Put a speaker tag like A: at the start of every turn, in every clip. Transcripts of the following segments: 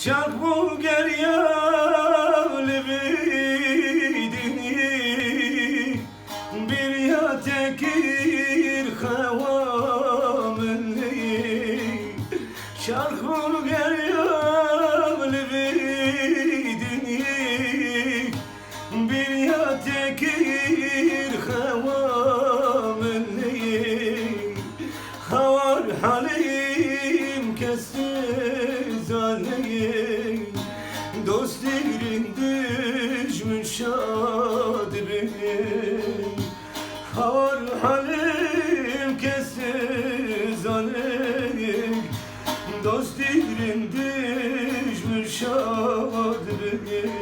A: Şark bul gel yâli bidini bir ya tekir havameli. Şark bul gel yâli bidini bir ya tekir havameli. Havar halim kessiz aleyim dostların düşmüş adibim. Havar halim kessiz aleyim dostların düşmüş adibim.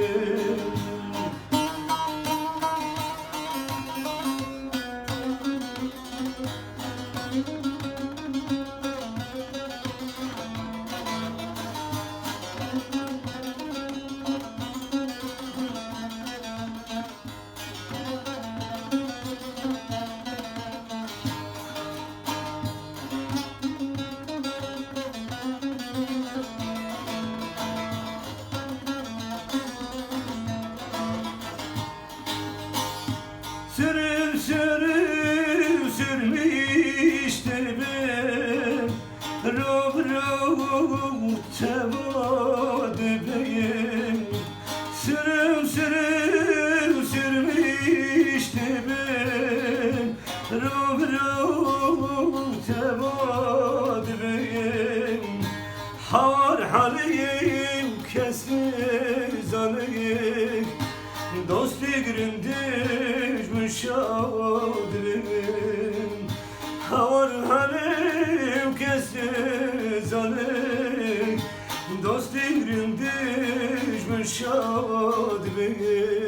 A: Sürüm sürüm sürmüştür ben Rob rob tevadibeyim. Sürüm sürüm sürmüştür ben Rob rob tevadibeyim. Har halim kesiz alayım dostların düşmüş adibim. Havar halim kessiz alayım dostların düşmüş adibim.